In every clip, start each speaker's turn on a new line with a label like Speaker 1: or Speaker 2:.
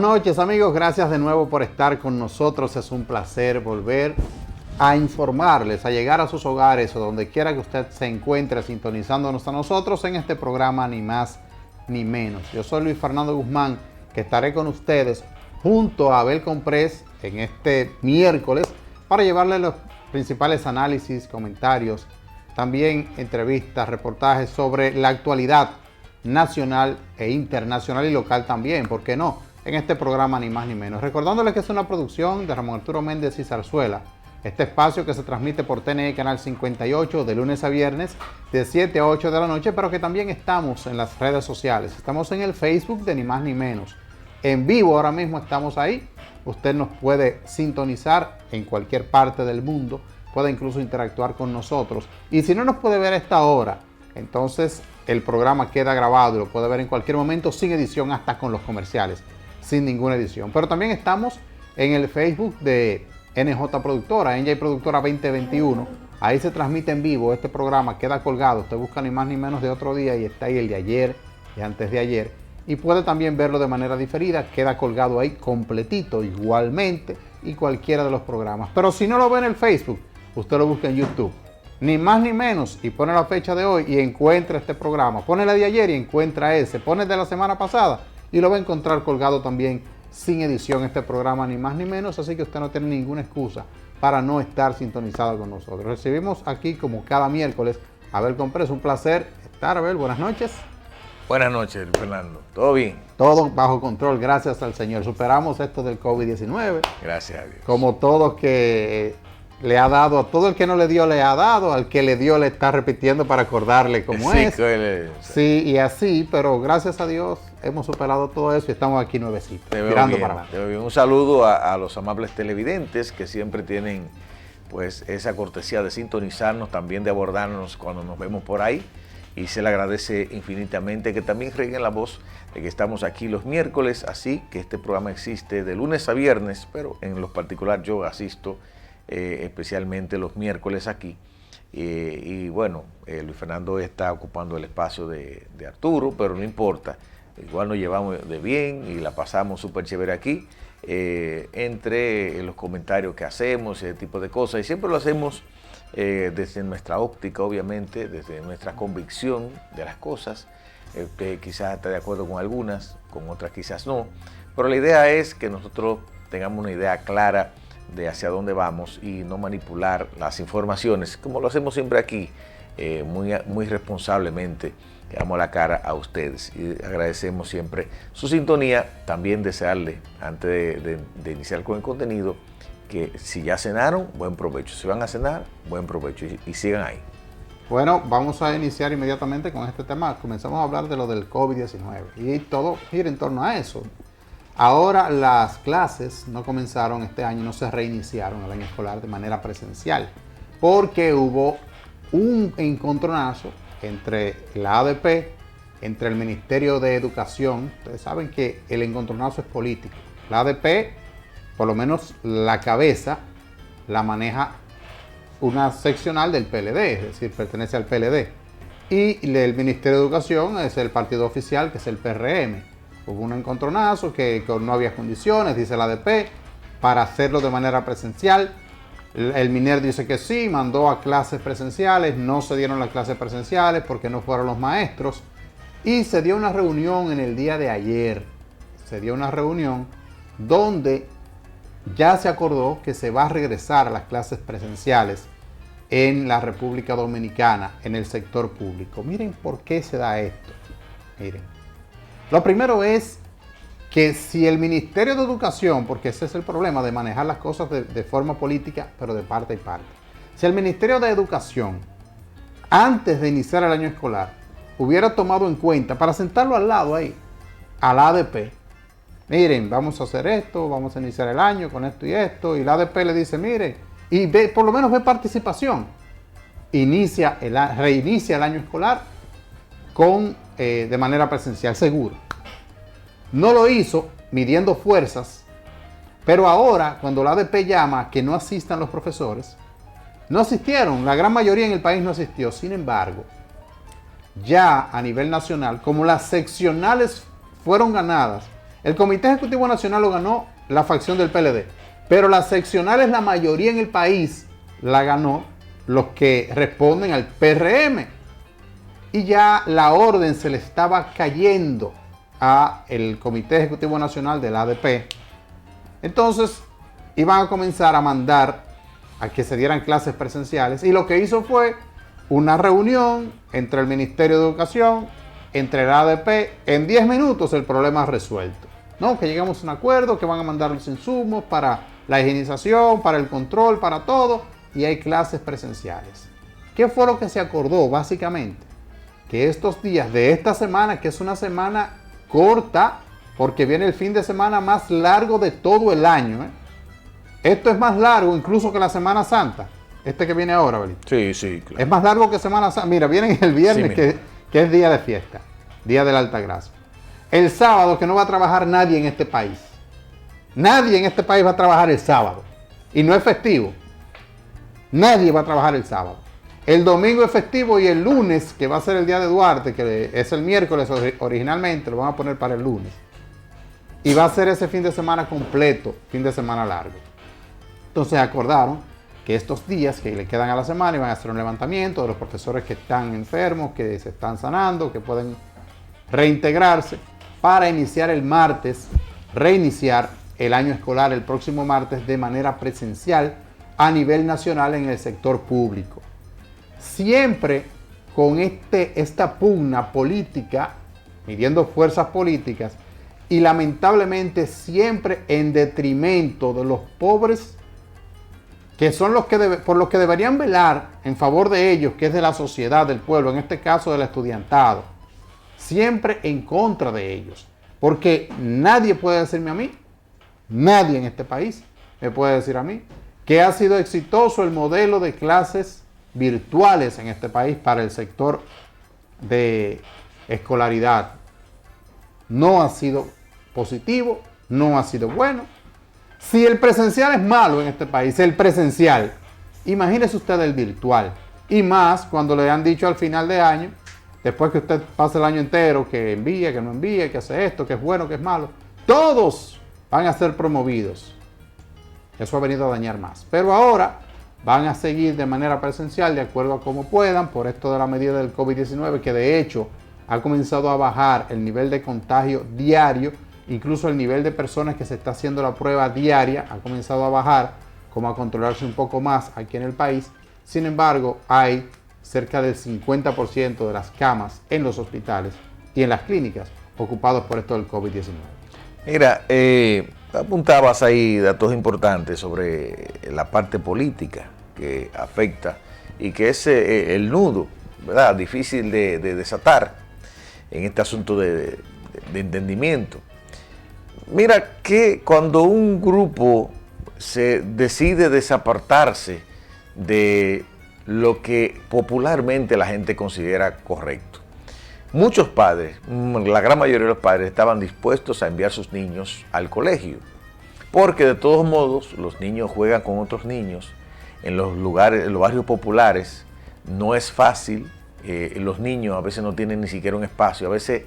Speaker 1: noches, amigos, gracias de nuevo por estar con nosotros. Es un placer volver a informarles, a llegar a sus hogares o donde quiera que usted se encuentre sintonizándonos a nosotros en este programa Ni Más Ni Menos. Yo soy Luis Fernando Guzmán, que estaré con ustedes junto a Abel Comprés en este miércoles para llevarles los principales análisis, comentarios, también entrevistas, reportajes sobre la actualidad nacional e internacional y local también, ¿por qué no? En este programa Ni Más Ni Menos. Recordándoles que es una producción de Ramón Arturo Méndez y Zarzuela. Este espacio que se transmite por TNE Canal 58 de lunes a viernes de 7 a 8 de la noche, pero que también estamos en las redes sociales. Estamos en el Facebook de Ni Más Ni Menos. En vivo ahora mismo estamos ahí. Usted nos puede sintonizar en cualquier parte del mundo. Puede incluso interactuar con nosotros. Y si no nos puede ver a esta hora, entonces el programa queda grabado y lo puede ver en cualquier momento sin edición, hasta con los comerciales, sin ninguna edición. Pero también estamos en el Facebook de NJ Productora, NJ Productora 2021. Ahí se transmite en vivo este programa, queda colgado. Usted busca Ni Más Ni Menos de otro día y está ahí el de ayer y antes de ayer. Y puede también verlo de manera diferida, queda colgado ahí completito igualmente y cualquiera de los programas. Pero si no lo ve en el Facebook, usted lo busca en YouTube. Ni Más Ni Menos y pone la fecha de hoy y encuentra este programa. Pone la de ayer y encuentra ese. Pone el de la semana pasada y lo va a encontrar colgado también sin edición este programa Ni Más Ni Menos. Así que usted no tiene ninguna excusa para no estar sintonizado con nosotros. Recibimos aquí como cada miércoles a Abel Comprés. Un placer estar, Abel. Buenas noches.
Speaker 2: Buenas noches, Fernando. ¿Todo bien?
Speaker 1: Todo bajo control, gracias al Señor. Superamos esto del COVID-19.
Speaker 2: Gracias a Dios.
Speaker 1: Como todos que le ha dado, a todo el que no le dio le ha dado, al que le dio le está repitiendo para acordarle cómo es. Sí, y así, pero gracias a Dios hemos superado todo eso y estamos aquí nuevecitos, tirando para adelante.
Speaker 2: Un saludo a los amables televidentes que siempre tienen pues esa cortesía de sintonizarnos, también de abordarnos cuando nos vemos por ahí. Y se le agradece infinitamente que también reguen la voz de que estamos aquí los miércoles, así que este programa existe de lunes a viernes, pero en lo particular yo asisto especialmente los miércoles aquí. Y bueno, Luis Fernando está ocupando el espacio de Arturo, pero no importa, igual nos llevamos de bien y la pasamos súper chévere aquí, entre los comentarios que hacemos, ese tipo de cosas, y siempre lo hacemos desde nuestra óptica, obviamente, desde nuestra convicción de las cosas. Usted quizás está de acuerdo con algunas, con otras quizás no, pero la idea es que nosotros tengamos una idea clara de hacia dónde vamos y no manipular las informaciones, como lo hacemos siempre aquí, muy responsablemente, que damos la cara a ustedes y agradecemos siempre su sintonía. También desearle, antes de iniciar con el contenido, que si ya cenaron, buen provecho. Si van a cenar, buen provecho y sigan ahí.
Speaker 1: Bueno, vamos a iniciar inmediatamente con este tema. Comenzamos a hablar de lo del COVID-19 y todo gira en torno a eso. Ahora las clases no comenzaron este año, no se reiniciaron el año escolar de manera presencial, porque hubo un encontronazo entre la ADP, entre el Ministerio de Educación. Ustedes saben que el encontronazo es político. La ADP, por lo menos la cabeza, la maneja una seccional del PLD, es decir, pertenece al PLD. Y el Ministerio de Educación es el partido oficial, que es el PRM. Hubo un encontronazo que no había condiciones, dice la ADP, para hacerlo de manera presencial. El MINER dice que sí, mandó a clases presenciales, no se dieron las clases presenciales porque no fueron los maestros. Y se dio una reunión en el día de ayer. Se dio una reunión donde ya se acordó que se va a regresar a las clases presenciales en la República Dominicana, en el sector público. Miren por qué se da esto. Miren. Lo primero es que si el Ministerio de Educación, porque ese es el problema de manejar las cosas de forma política, pero de parte y parte. Si el Ministerio de Educación, antes de iniciar el año escolar, hubiera tomado en cuenta, para sentarlo al lado ahí, a la ADP, miren, vamos a hacer esto, vamos a iniciar el año con esto y esto, y la ADP le dice, mire, y ve, por lo menos ve participación, reinicia el año escolar de manera presencial, seguro. No lo hizo midiendo fuerzas, pero ahora, cuando la ADP llama que no asistan los profesores, no asistieron, la gran mayoría en el país no asistió. Sin embargo, ya a nivel nacional, como las seccionales fueron ganadas El Comité Ejecutivo Nacional lo ganó la facción del PLD, pero las seccionales, la mayoría en el país, la ganó los que responden al PRM. Y ya la orden se le estaba cayendo al Comité Ejecutivo Nacional del ADP. Entonces, iban a comenzar a mandar a que se dieran clases presenciales. Y lo que hizo fue una reunión entre el Ministerio de Educación, entre el ADP. En 10 minutos el problema resuelto. No, que llegamos a un acuerdo, que van a mandar los insumos para la higienización, para el control, para todo. Y hay clases presenciales. ¿Qué fue lo que se acordó básicamente? Que estos días de esta semana, que es una semana corta, porque viene el fin de semana más largo de todo el año. Esto es más largo incluso que la Semana Santa. Este que viene ahora, Belito.
Speaker 2: Sí, sí, claro.
Speaker 1: Es más largo que Semana Santa. Mira, vienen el viernes, sí, que es día de fiesta, día de la Alta Gracia. El sábado, que no va a trabajar nadie en este país. Nadie en este país va a trabajar el sábado. Y no es festivo. Nadie va a trabajar el sábado. El domingo es festivo y el lunes, que va a ser el día de Duarte, que es el miércoles originalmente, lo van a poner para el lunes. Y va a ser ese fin de semana completo, fin de semana largo. Entonces acordaron que estos días que le quedan a la semana iban a hacer un levantamiento de los profesores que están enfermos, que se están sanando, que pueden reintegrarse, para iniciar el martes, reiniciar el año escolar el próximo martes de manera presencial a nivel nacional en el sector público. Siempre con esta pugna política, midiendo fuerzas políticas, y lamentablemente siempre en detrimento de los pobres, que son los que por los que deberían velar en favor de ellos, que es de la sociedad, del pueblo, en este caso del estudiantado, siempre en contra de ellos. Porque nadie puede decirme a mí, nadie en este país me puede decir a mí, que ha sido exitoso el modelo de clases virtuales en este país para el sector de escolaridad. No ha sido positivo, no ha sido bueno. Si el presencial es malo en este país, el presencial, imagínese usted el virtual. Y más cuando le han dicho al final de año, después que usted pase el año entero, que envía, que no envía, que hace esto, que es bueno, que es malo, todos van a ser promovidos. Eso ha venido a dañar más. Pero ahora van a seguir de manera presencial de acuerdo a cómo puedan, por esto de la medida del COVID-19, que de hecho ha comenzado a bajar el nivel de contagio diario, incluso el nivel de personas que se está haciendo la prueba diaria ha comenzado a bajar, como a controlarse un poco más aquí en el país. Sin embargo, hay cerca del 50% de las camas en los hospitales y en las clínicas ocupados por esto del COVID-19.
Speaker 2: Mira, apuntabas ahí datos importantes sobre la parte política que afecta y que es el nudo, ¿verdad?, difícil de desatar en este asunto de entendimiento. Mira que cuando un grupo se decide desapartarse de lo que popularmente la gente considera correcto, muchos padres, la gran mayoría de los padres, estaban dispuestos a enviar sus niños al colegio, porque de todos modos los niños juegan con otros niños en los lugares, en los barrios populares. No es fácil, los niños a veces no tienen ni siquiera un espacio, a veces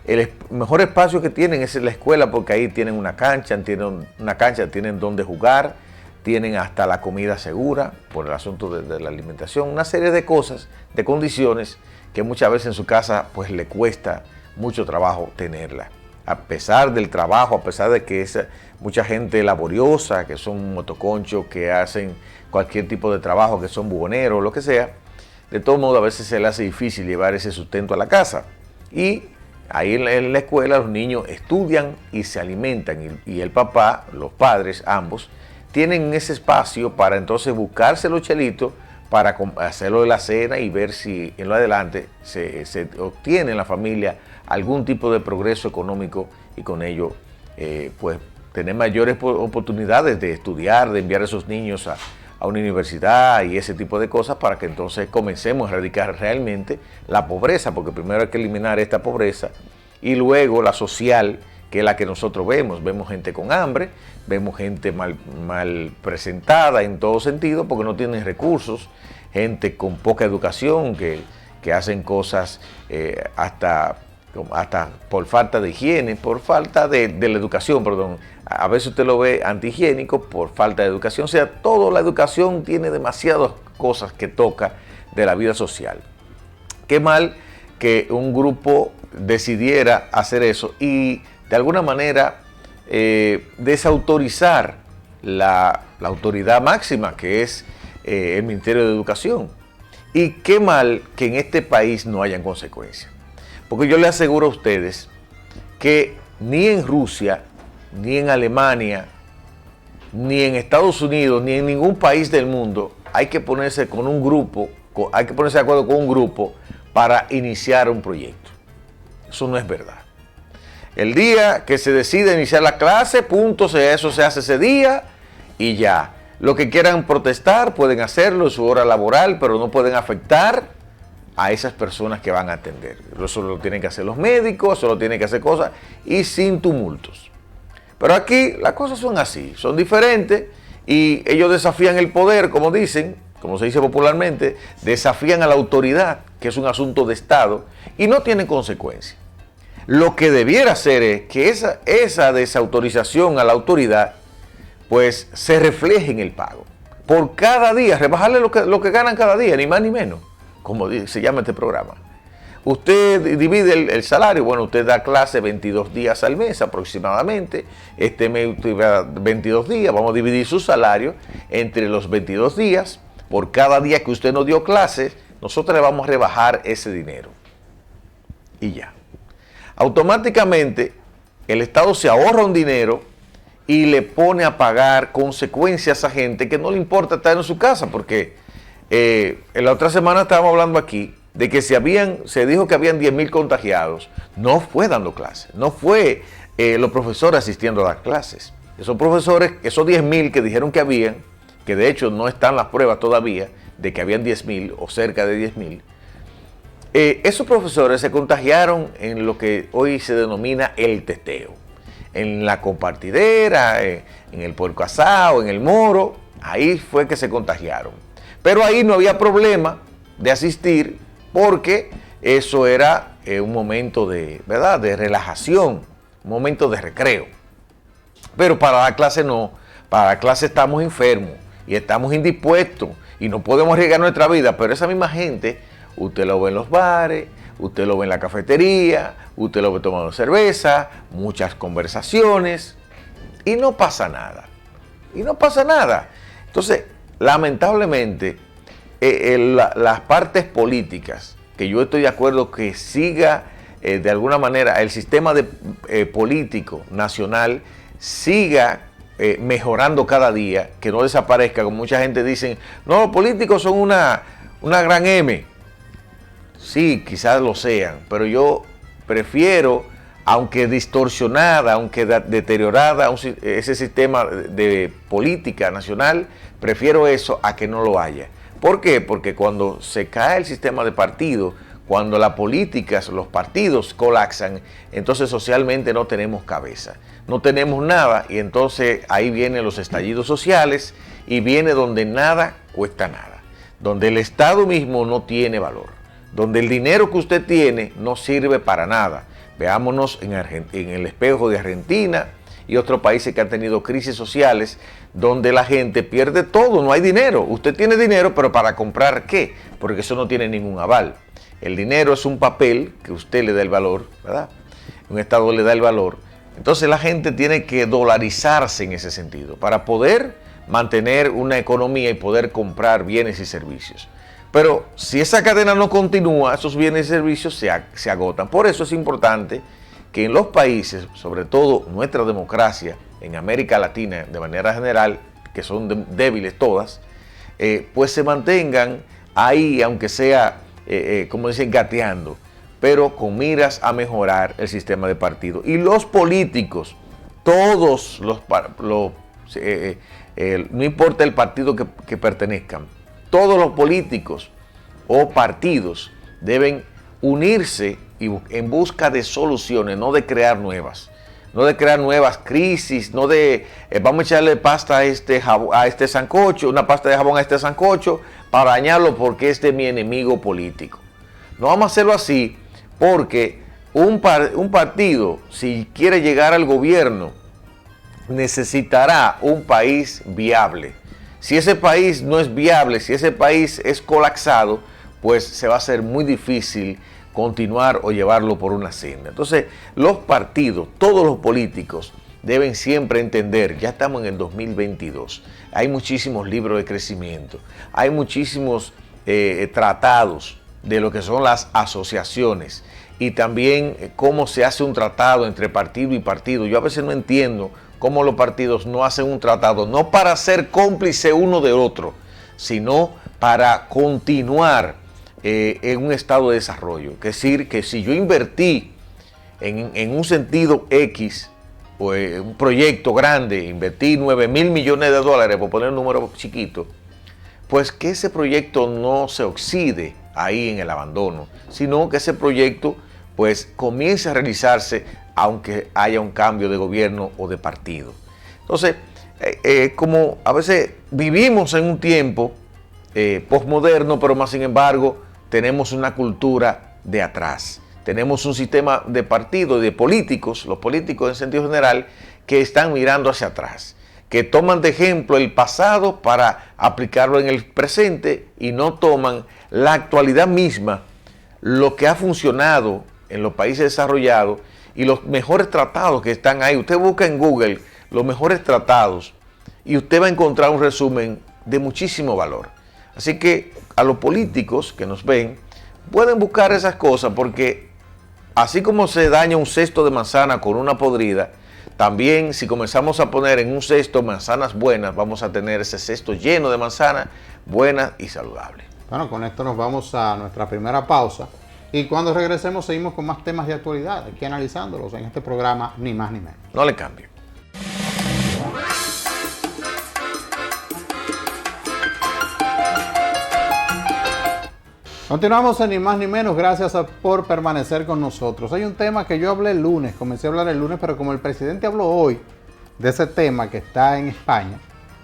Speaker 2: el mejor espacio que tienen es en la escuela, porque ahí tienen una cancha, tienen donde jugar, tienen hasta la comida segura por el asunto de la alimentación, una serie de cosas, de condiciones que muchas veces en su casa pues le cuesta mucho trabajo tenerla. A pesar del trabajo, a pesar de que es mucha gente laboriosa, que son motoconchos, que hacen cualquier tipo de trabajo, que son buhoneros, lo que sea, de todo modo a veces se le hace difícil llevar ese sustento a la casa. Y ahí en la escuela los niños estudian y se alimentan, y el papá, los padres, ambos, tienen ese espacio para entonces buscarse los chelitos para hacerlo de la cena y ver si en lo adelante se obtiene en la familia algún tipo de progreso económico, y con ello pues tener mayores oportunidades de estudiar, de enviar a esos niños a una universidad y ese tipo de cosas, para que entonces comencemos a erradicar realmente la pobreza, porque primero hay que eliminar esta pobreza y luego la social, que es la que nosotros vemos. Vemos gente con hambre, vemos gente mal presentada en todo sentido porque no tienen recursos, gente con poca educación que hacen cosas hasta hasta por falta de higiene, por falta de la educación, perdón. A veces usted lo ve antihigiénico por falta de educación. O sea, toda la educación tiene demasiadas cosas que toca de la vida social. Qué mal que un grupo decidiera hacer eso y de alguna manera desautorizar la autoridad máxima, que es el Ministerio de Educación. Y qué mal que en este país no hayan consecuencias. Porque yo le aseguro a ustedes que ni en Rusia, ni en Alemania, ni en Estados Unidos, ni en ningún país del mundo hay que ponerse con un grupo, hay que ponerse de acuerdo con un grupo para iniciar un proyecto. Eso no es verdad. El día que se decide iniciar la clase, punto, eso se hace ese día y ya. Lo que quieran protestar pueden hacerlo en su hora laboral, pero no pueden afectar a esas personas que van a atender. Eso lo tienen que hacer los médicos, eso lo tienen que hacer cosas y sin tumultos. Pero aquí las cosas son así, son diferentes y ellos desafían el poder, como dicen, como se dice popularmente, desafían a la autoridad, que es un asunto de Estado, y no tienen consecuencias. Lo que debiera hacer es que esa desautorización a la autoridad pues se refleje en el pago. Por cada día, rebajarle lo que ganan cada día, ni más ni menos, como se llama este programa. Usted divide el salario, bueno, usted da clase 22 días al mes aproximadamente, este mes usted va 22 días, vamos a dividir su salario entre los 22 días, por cada día que usted no dio clases, nosotros le vamos a rebajar ese dinero. Y ya. Automáticamente, el Estado se ahorra un dinero y le pone a pagar consecuencias a gente que no le importa estar en su casa, porque en la otra semana estábamos hablando aquí de que se dijo que habían 10,000 contagiados. No fue dando clases, no fue los profesores asistiendo a las clases. Esos profesores, esos 10,000 que dijeron que habían, que de hecho no están las pruebas todavía de que habían 10,000 o cerca de 10,000, esos profesores se contagiaron en lo que hoy se denomina el teteo. En la compartidera, en el puerco asado, en el moro, ahí fue que se contagiaron. Pero ahí no había problema de asistir porque eso era un momento de, ¿verdad?, de relajación, un momento de recreo. Pero para la clase no, para la clase estamos enfermos y estamos indispuestos y no podemos arriesgar nuestra vida, pero esa misma gente, usted lo ve en los bares, usted lo ve en la cafetería, usted lo ve tomando cerveza, muchas conversaciones y no pasa nada. Y no pasa nada. Entonces, lamentablemente, las partes políticas, que yo estoy de acuerdo que siga de alguna manera el sistema político nacional, siga mejorando cada día, que no desaparezca, como mucha gente dice, no, los políticos son una gran M. Sí, quizás lo sean, pero yo prefiero, aunque distorsionada, aunque deteriorada ese sistema de política nacional, prefiero eso a que no lo haya. ¿Por qué? Porque cuando se cae el sistema de partido, cuando las políticas, los partidos colapsan, entonces socialmente no tenemos cabeza, no tenemos nada y entonces ahí vienen los estallidos sociales y viene donde nada cuesta nada, donde el Estado mismo no tiene valor. Donde el dinero que usted tiene no sirve para nada. Veámonos en el espejo de Argentina y otros países que han tenido crisis sociales, donde la gente pierde todo, no hay dinero. Usted tiene dinero, pero ¿para comprar qué? Porque eso no tiene ningún aval. El dinero es un papel que usted le da el valor, ¿verdad? Un Estado le da el valor. Entonces la gente tiene que dolarizarse en ese sentido, para poder mantener una economía y poder comprar bienes y servicios. Pero si esa cadena no continúa, esos bienes y servicios se agotan. Por eso es importante que en los países, sobre todo nuestra democracia, en América Latina de manera general, que son débiles todas, pues se mantengan ahí, aunque sea, como dicen, gateando, pero con miras a mejorar el sistema de partido. Y los políticos, todos no importa el partido que pertenezcan, todos los políticos o partidos deben unirse en busca de soluciones, no de crear nuevas. No de crear nuevas crisis, no de vamos a echarle pasta a este sancocho, una pasta de jabón a este sancocho para dañarlo porque este es mi enemigo político. No vamos a hacerlo así porque un partido, si quiere llegar al gobierno, necesitará un país viable. Si ese país no es viable, si ese país es colapsado, pues se va a hacer muy difícil continuar o llevarlo por una senda. Entonces, los partidos, todos los políticos, deben siempre entender, ya estamos en el 2022, hay muchísimos libros de crecimiento, hay muchísimos tratados de lo que son las asociaciones y también cómo se hace un tratado entre partido y partido. Yo a veces no entiendo cómo los partidos no hacen un tratado, no para ser cómplice uno de otro, sino para continuar en un estado de desarrollo. Es decir, que si yo invertí en un sentido X, o un proyecto grande, invertí 9.000 millones de dólares, por poner un número chiquito, pues que ese proyecto no se oxide ahí en el abandono, sino que ese proyecto pues comience a realizarse aunque haya un cambio de gobierno o de partido. Entonces, como a veces vivimos en un tiempo posmoderno, pero más sin embargo tenemos una cultura de atrás. Tenemos un sistema de partidos y de políticos, los políticos en sentido general, que están mirando hacia atrás, que toman de ejemplo el pasado para aplicarlo en el presente y no toman la actualidad misma, lo que ha funcionado en los países desarrollados y los mejores tratados que están ahí. Usted busca en Google los mejores tratados y usted va a encontrar un resumen de muchísimo valor. Así que a los políticos que nos ven, pueden buscar esas cosas porque así como se daña un cesto de manzana con una podrida, también si comenzamos a poner en un cesto manzanas buenas, vamos a tener ese cesto lleno de manzanas buenas y saludables.
Speaker 1: Bueno, con esto nos vamos a nuestra primera pausa y cuando regresemos seguimos con más temas de actualidad, aquí analizándolos en este programa Ni Más Ni Menos.
Speaker 2: No le cambie.
Speaker 1: Continuamos en Ni Más Ni Menos, gracias por permanecer con nosotros. Hay un tema que yo hablé el lunes, comencé a hablar el lunes, pero como el presidente habló hoy de ese tema que está en España,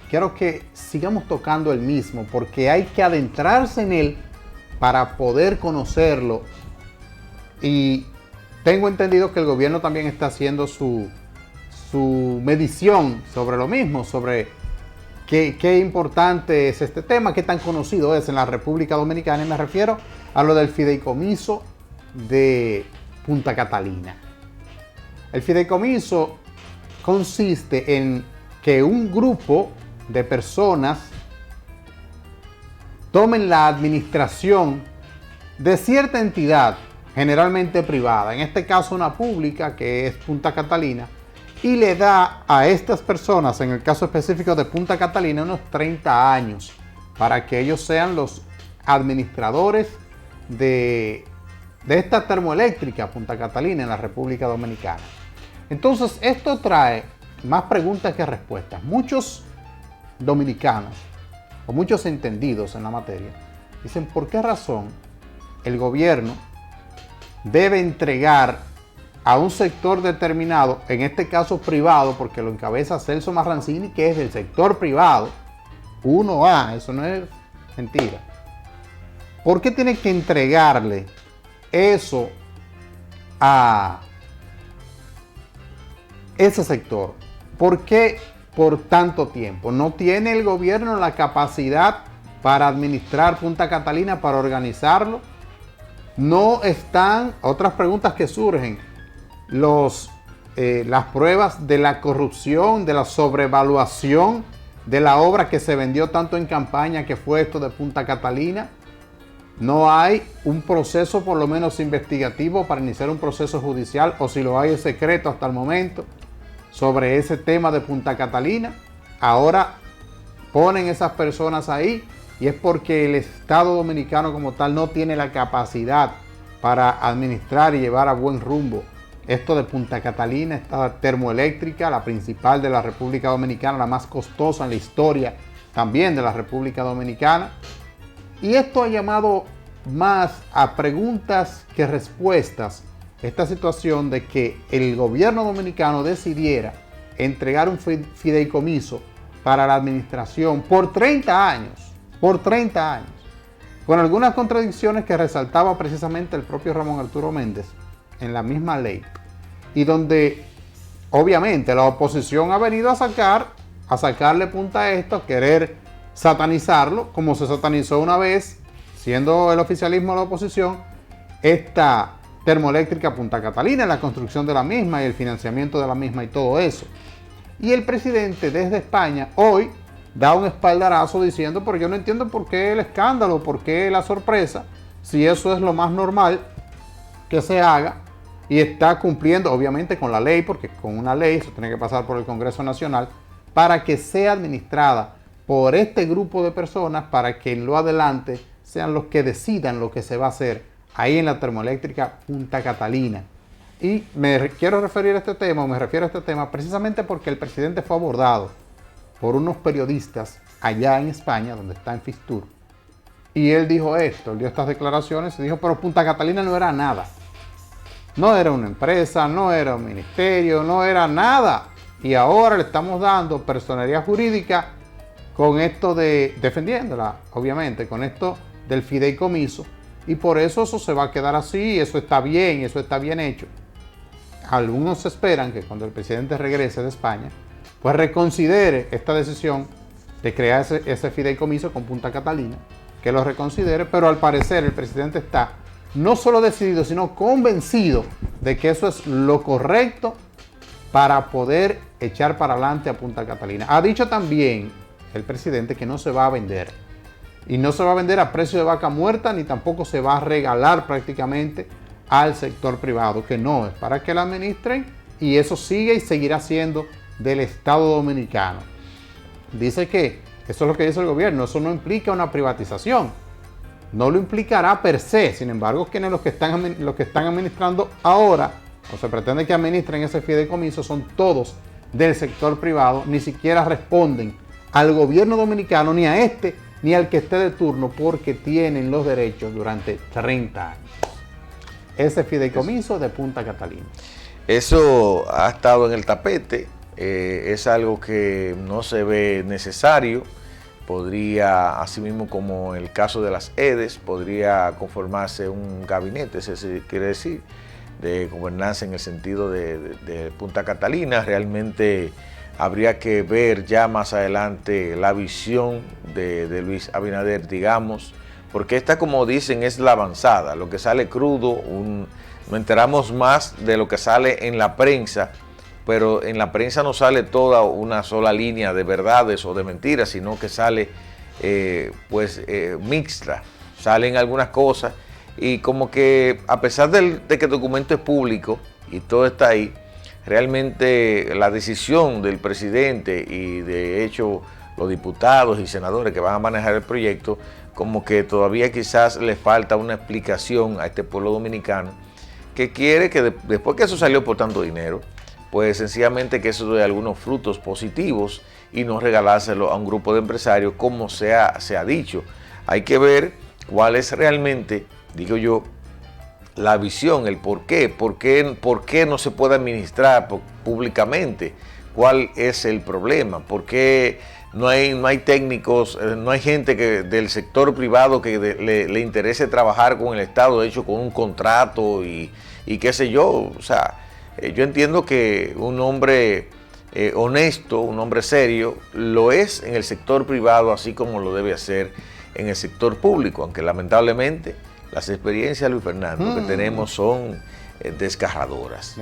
Speaker 1: quiero que sigamos tocando el mismo, porque hay que adentrarse en él para poder conocerlo. Y tengo entendido que el gobierno también está haciendo su medición sobre lo mismo, sobre qué importante es este tema, qué tan conocido es en la República Dominicana, y me refiero a lo del fideicomiso de Punta Catalina. El fideicomiso consiste en que un grupo de personas tomen la administración de cierta entidad, generalmente privada, en este caso una pública que es Punta Catalina, y le da a estas personas, en el caso específico de Punta Catalina, unos 30 años para que ellos sean los administradores de esta termoeléctrica Punta Catalina en la República Dominicana. Entonces, esto trae más preguntas que respuestas. Muchos dominicanos o muchos entendidos en la materia dicen, ¿por qué razón el gobierno debe entregar a un sector determinado, en este caso privado, porque lo encabeza Celso Marrancini, que es del sector privado, 1A, eso no es mentira? ¿Por qué tiene que entregarle eso a ese sector? ¿Por qué por tanto tiempo? ¿No tiene el gobierno la capacidad para administrar Punta Catalina, para organizarlo? No están, otras preguntas que surgen, las pruebas de la corrupción, de la sobrevaluación de la obra que se vendió tanto en campaña, que fue esto de Punta Catalina. No hay un proceso por lo menos investigativo para iniciar un proceso judicial, o si lo hay es secreto hasta el momento, sobre ese tema de Punta Catalina. Ahora ponen esas personas ahí y es porque el Estado dominicano como tal no tiene la capacidad para administrar y llevar a buen rumbo esto de Punta Catalina, esta termoeléctrica, la principal de la República Dominicana, la más costosa en la historia también de la República Dominicana. Y esto ha llamado más a preguntas que respuestas, esta situación de que el gobierno dominicano decidiera entregar un fideicomiso para la administración por 30 años, con algunas contradicciones que resaltaba precisamente el propio Ramón Arturo Méndez en la misma ley, y donde obviamente la oposición ha venido a sacarle punta a esto, a querer satanizarlo, como se satanizó una vez, siendo el oficialismo la oposición, esta termoeléctrica Punta Catalina, la construcción de la misma y el financiamiento de la misma y todo eso. Y el presidente desde España hoy da un espaldarazo diciendo, pero yo no entiendo por qué el escándalo, por qué la sorpresa, si eso es lo más normal que se haga, y está cumpliendo obviamente con la ley, porque con una ley eso tiene que pasar por el Congreso Nacional, para que sea administrada por este grupo de personas, para que en lo adelante sean los que decidan lo que se va a hacer ahí en la termoeléctrica Punta Catalina. Y me refiero a este tema precisamente porque el presidente fue abordado por unos periodistas allá en España, donde está en Fitur, y él dijo esto, él dio estas declaraciones y dijo, pero Punta Catalina no era nada. No era una empresa, no era un ministerio, no era nada. Y ahora le estamos dando personería jurídica con esto de, defendiéndola, obviamente, con esto del fideicomiso. Y por eso se va a quedar así, eso está bien hecho. Algunos esperan que cuando el presidente regrese de España, pues reconsidere esta decisión de crear ese fideicomiso con Punta Catalina, que lo reconsidere, pero al parecer el presidente está no solo decidido, sino convencido de que eso es lo correcto para poder echar para adelante a Punta Catalina. Ha dicho también el presidente que no se va a vender. Y no se va a vender a precio de vaca muerta, ni tampoco se va a regalar prácticamente al sector privado, que no, es para que la administren y eso sigue y seguirá siendo del Estado Dominicano. Dice que eso es lo que dice el gobierno, eso no implica una privatización. No lo implicará per se, sin embargo, quienes los que están administrando ahora, o se pretende que administren ese fideicomiso, son todos del sector privado, ni siquiera responden al gobierno dominicano, ni a este, ni al que esté de turno, porque tienen los derechos durante 30 años. Ese fideicomiso de Punta Catalina.
Speaker 2: Eso ha estado en el tapete, es algo que no se ve necesario. Podría, asimismo como en el caso de las EDES, podría conformarse un gabinete, eso quiere decir, de gobernanza en el sentido de Punta Catalina. Realmente habría que ver ya más adelante la visión de Luis Abinader, digamos, porque esta, como dicen, es la avanzada. Lo que sale crudo, nos enteramos más de lo que sale en la prensa, pero en la prensa no sale toda una sola línea de verdades o de mentiras, sino que sale mixta, salen algunas cosas, y como que a pesar de que el documento es público y todo está ahí, realmente la decisión del presidente y de hecho los diputados y senadores que van a manejar el proyecto, como que todavía quizás le falta una explicación a este pueblo dominicano que quiere que después que eso salió por tanto dinero, pues sencillamente que eso dé algunos frutos positivos y no regalárselo a un grupo de empresarios como se ha dicho. Hay que ver cuál es realmente, digo yo, la visión, el por qué no se puede administrar públicamente, cuál es el problema, por qué no hay técnicos, no hay gente del sector privado que le interese trabajar con el Estado, de hecho con un contrato y qué sé yo. O sea, yo entiendo que un hombre honesto, un hombre serio, lo es en el sector privado así como lo debe hacer en el sector público, aunque lamentablemente las experiencias, Luis Fernando, que tenemos son desgarradoras.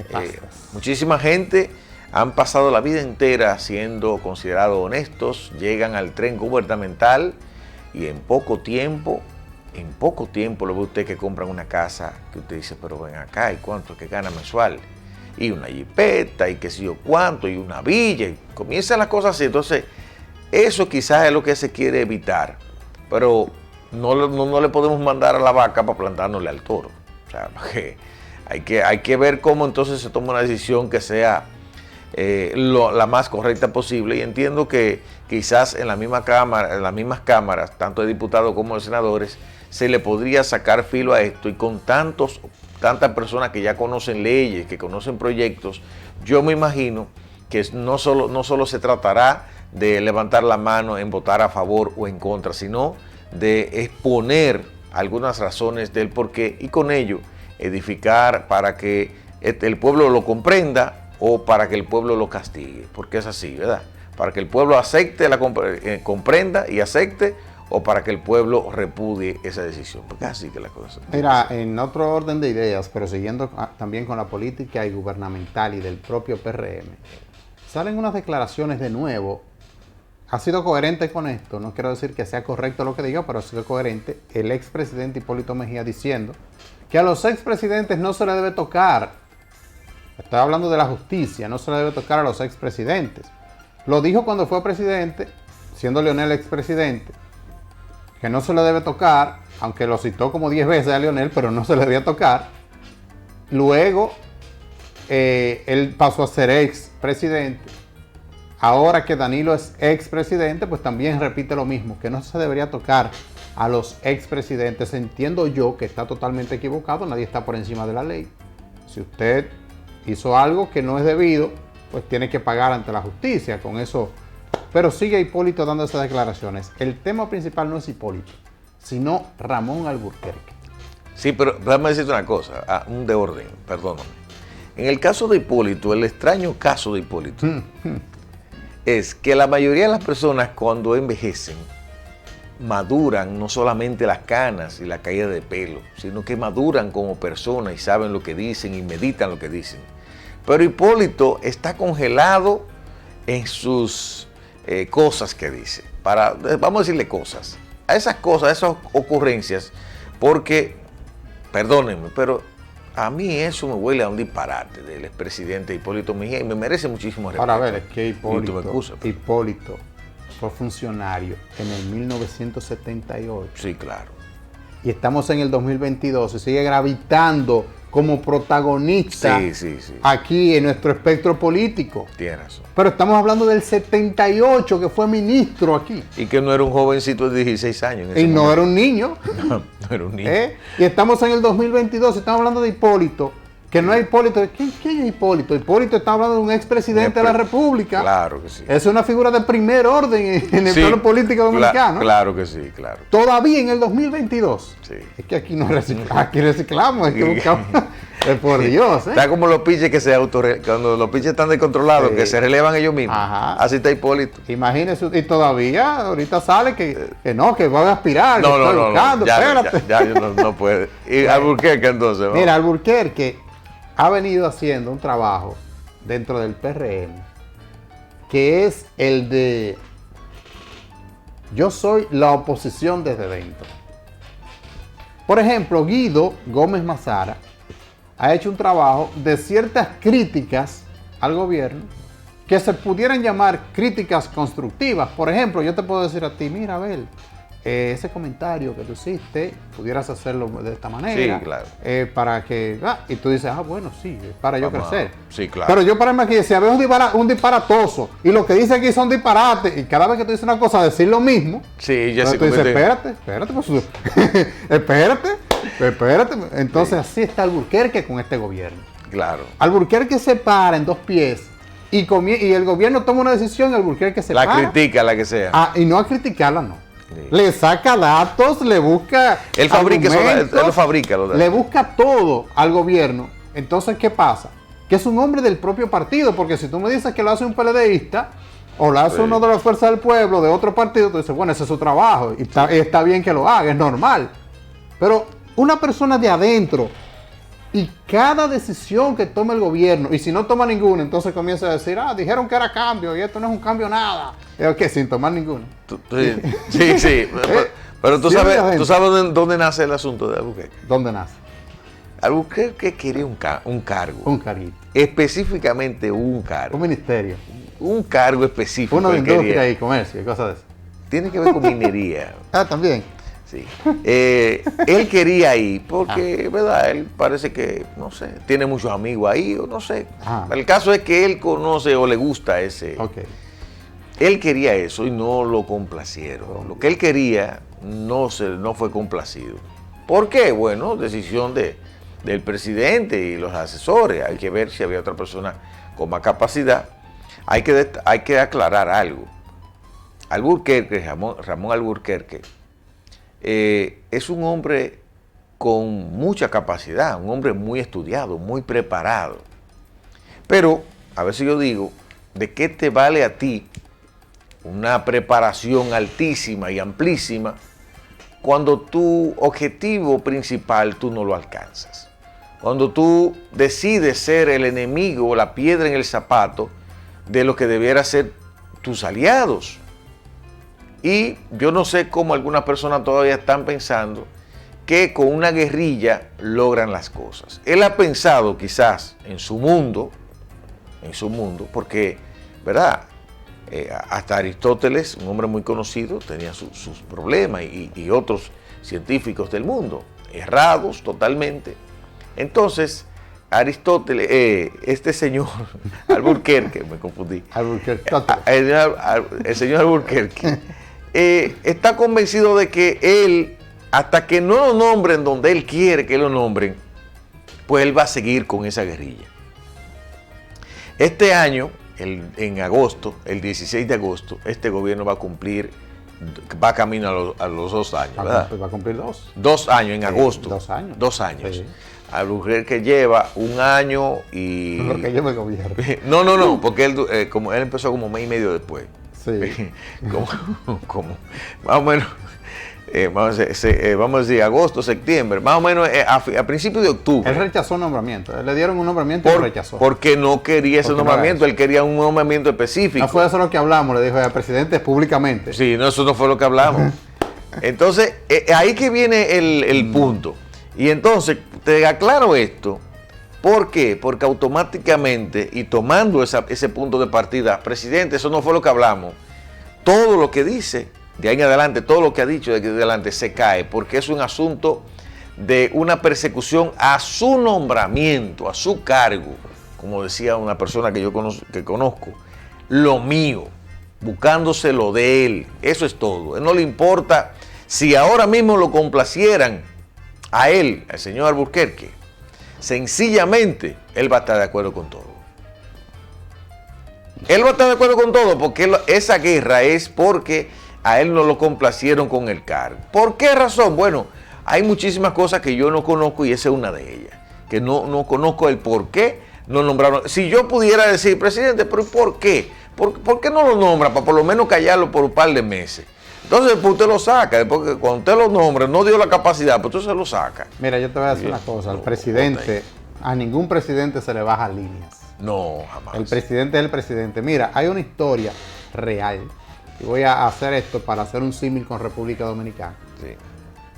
Speaker 2: Muchísima gente han pasado la vida entera siendo considerados honestos, llegan al tren gubernamental y en poco tiempo lo ve usted que compran una casa que usted dice, pero ven acá, ¿y cuánto es que gana mensual? Y una jipeta, y qué sé yo cuánto, y una villa, y comienzan las cosas así. Entonces, eso quizás es lo que se quiere evitar, pero no le podemos mandar a la vaca para plantárnosle al toro. O sea, porque hay que ver cómo entonces se toma una decisión que sea la más correcta posible, y entiendo que quizás en la misma cámara, en las mismas cámaras, tanto de diputados como de senadores, se le podría sacar filo a esto, y con tantas personas que ya conocen leyes, que conocen proyectos, yo me imagino que no solo se tratará de levantar la mano en votar a favor o en contra, sino de exponer algunas razones del porqué, y con ello edificar para que el pueblo lo comprenda o para que el pueblo lo castigue, porque es así, ¿verdad? Para que el pueblo acepte, comprenda y acepte, o para que el pueblo repudie esa decisión, porque es así que la cosa.
Speaker 1: Mira, en otro orden de ideas, pero siguiendo también con la política y gubernamental y del propio PRM, salen unas declaraciones de nuevo. Ha sido coherente con esto, no quiero decir que sea correcto lo que diga, pero ha sido coherente el expresidente Hipólito Mejía diciendo que a los expresidentes no se le debe tocar, estoy hablando de la justicia, no se le debe tocar a los expresidentes. Lo dijo cuando fue presidente, siendo Leonel expresidente, que no se le debe tocar, aunque lo citó como 10 veces a Leonel, pero no se le debía tocar. Luego, él pasó a ser expresidente. Ahora que Danilo es expresidente, pues también repite lo mismo, que no se debería tocar a los expresidentes. Entiendo yo que está totalmente equivocado, nadie está por encima de la ley. Si usted hizo algo que no es debido, pues tiene que pagar ante la justicia con eso. Pero sigue Hipólito dando esas declaraciones. El tema principal no es Hipólito, sino Ramón Alburquerque.
Speaker 2: Sí, pero déjame decirte una cosa, un de orden, perdóname. En el caso de Hipólito, el extraño caso de Hipólito, es que la mayoría de las personas cuando envejecen, maduran no solamente las canas y la caída de pelo, sino que maduran como personas y saben lo que dicen y meditan lo que dicen. Pero Hipólito está congelado en sus cosas que dice. Vamos a decirle cosas. A esas cosas, a esas ocurrencias, porque, perdónenme, pero a mí eso me huele a un disparate del expresidente Hipólito Mejía y me merece muchísimo respeto.
Speaker 1: Ahora, a ver, es que Hipólito fue funcionario en el 1978.
Speaker 2: Sí, claro.
Speaker 1: Y estamos en el 2022 y sigue gravitando como protagonista aquí en nuestro espectro político.
Speaker 2: Tienes razón.
Speaker 1: Pero estamos hablando del 78, que fue ministro aquí.
Speaker 2: Y que no era un jovencito de 16 años.
Speaker 1: Y no era un niño.
Speaker 2: No era un niño.
Speaker 1: Y estamos en el 2022 y estamos hablando de Hipólito. Que no es Hipólito. ¿Quién es Hipólito? Hipólito está hablando de un expresidente de la República.
Speaker 2: Claro que sí.
Speaker 1: Es una figura de primer orden en el plano político dominicano.
Speaker 2: Claro que sí, claro.
Speaker 1: Todavía en el 2022.
Speaker 2: Sí.
Speaker 1: Es que aquí no aquí reciclamos, es que buscamos. Por Dios,
Speaker 2: Está como los pinches que cuando los pinches están descontrolados, que se relevan ellos mismos.
Speaker 1: Ajá.
Speaker 2: Así está Hipólito.
Speaker 1: Imagínese, y todavía ahorita sale que voy a aspirar,
Speaker 2: no,
Speaker 1: que estoy buscando, espérate.
Speaker 2: Ya no puede. ¿Y Alburquerque entonces? ¿No?
Speaker 1: Mira, Alburquerque ha venido haciendo un trabajo dentro del PRM que es el de yo soy la oposición desde dentro. Por ejemplo, Guido Gómez Mazara ha hecho un trabajo de ciertas críticas al gobierno que se pudieran llamar críticas constructivas. Por ejemplo, yo te puedo decir a ti, mira, Abel, ese comentario que tú hiciste, pudieras hacerlo de esta manera.
Speaker 2: Sí, claro.
Speaker 1: Para que... y tú dices, bueno, sí, para yo crecer.
Speaker 2: Sí, claro.
Speaker 1: Pero yo pararme aquí y decir, a ver, un disparatoso, y lo que dice aquí son disparates, y cada vez que tú dices una cosa, decir lo mismo.
Speaker 2: Sí, ya se
Speaker 1: tú dices, espérate, pues, espérate. Entonces, así está Alburquerque con este gobierno.
Speaker 2: Claro.
Speaker 1: Alburquerque se para en dos pies y el gobierno toma una decisión y Alburquerque se para.
Speaker 2: La critica, la que sea.
Speaker 1: Y no a criticarla, no.
Speaker 2: Sí.
Speaker 1: Le saca datos, le busca.
Speaker 2: Él lo fabrica.
Speaker 1: Le busca todo al gobierno. Entonces, ¿qué pasa? Que es un hombre del propio partido, porque si tú me dices que lo hace un PLDista o lo hace uno de la Fuerza del Pueblo, de otro partido, tú dices, bueno, ese es su trabajo y está bien que lo haga, es normal. Pero una persona de adentro y cada decisión que toma el gobierno, y si no toma ninguna, entonces comienza a decir, dijeron que era cambio y esto no es un cambio nada. ¿Qué? Sin tomar ninguna.
Speaker 2: Sí. Pero tú sabes dónde nace el asunto de Alburquerque.
Speaker 1: ¿Dónde nace?
Speaker 2: Alburquerque quería un cargo.
Speaker 1: Un carguito.
Speaker 2: Específicamente un cargo.
Speaker 1: Un ministerio.
Speaker 2: Un cargo específico.
Speaker 1: Uno de industria y comercio y cosas de eso.
Speaker 2: Tiene que ver con minería.
Speaker 1: También.
Speaker 2: Sí. Él quería ir porque, ¿verdad? Él parece que, no sé, tiene muchos amigos ahí, o no sé. El caso es que él conoce o le gusta ese.
Speaker 1: Okay.
Speaker 2: Él quería eso y no lo complacieron. Lo que él quería no fue complacido. ¿Por qué? Bueno, decisión del presidente y los asesores. Hay que ver si había otra persona con más capacidad. Hay que aclarar algo. Alburquerque, Ramón Alburquerque, es un hombre con mucha capacidad, un hombre muy estudiado, muy preparado. Pero a veces yo digo, ¿de qué te vale a ti una preparación altísima y amplísima cuando tu objetivo principal tú no lo alcanzas? Cuando tú decides ser el enemigo o la piedra en el zapato de lo que debiera ser tus aliados. Y yo no sé cómo algunas personas todavía están pensando que con una guerrilla logran las cosas. Él ha pensado quizás en su mundo, porque, ¿verdad? Hasta Aristóteles, un hombre muy conocido, tenía sus problemas y otros científicos del mundo, errados totalmente. Entonces, Aristóteles, este señor, Alburquerque, me confundí, el señor Alburquerque, está convencido de que él, hasta que no lo nombren donde él quiere que lo nombren, pues él va a seguir con esa guerrilla. Este año, en agosto, el 16 de agosto, este gobierno va camino a los 2 años, ¿verdad?
Speaker 1: Va a cumplir 2.
Speaker 2: 2 años en agosto.
Speaker 1: 2 años.
Speaker 2: 2 años.
Speaker 1: Sí.
Speaker 2: Alburquerque lleva 1 año y...
Speaker 1: Porque yo me gobierno.
Speaker 2: No, porque él empezó como mes y medio después.
Speaker 1: Sí.
Speaker 2: como más o menos, vamos a decir agosto, septiembre, más o menos a principios de octubre.
Speaker 1: Él rechazó un nombramiento. Le dieron un nombramiento y lo rechazó.
Speaker 2: Porque no quería ese nombramiento, él quería un nombramiento específico.
Speaker 1: No fue eso lo que hablamos, le dijo al presidente públicamente.
Speaker 2: Sí, no, eso no fue lo que hablamos. Entonces, ahí que viene el punto. Y entonces, te aclaro esto. ¿Por qué? Porque automáticamente, y tomando ese punto de partida, presidente, eso no fue lo que hablamos. Todo lo que dice, de ahí en adelante, todo lo que ha dicho de aquí en adelante se cae, porque es un asunto de una persecución a su nombramiento, a su cargo, como decía una persona que yo conozco, lo mío, buscándose lo de él, eso es todo. A él no le importa si ahora mismo lo complacieran a él, al señor Alburquerque, sencillamente él va a estar de acuerdo con todo. Él va a estar de acuerdo con todo porque esa guerra es porque a él no lo complacieron con el cargo. ¿Por qué razón? Bueno, hay muchísimas cosas que yo no conozco y esa es una de ellas. Que no conozco el por qué no nombraron. Si yo pudiera decir, presidente, ¿pero por qué? ¿Por qué no lo nombra? Para por lo menos callarlo por un par de meses. Entonces, pues usted lo saca. Después que cuando usted lo nombra, no dio la capacidad, pues usted se lo saca.
Speaker 1: Mira, yo te voy a decir una cosa. Al presidente, a ningún presidente se le baja líneas.
Speaker 2: No, jamás.
Speaker 1: El presidente es el presidente. Mira, hay una historia real. Y voy a hacer esto para hacer un símil con República Dominicana.
Speaker 2: Sí.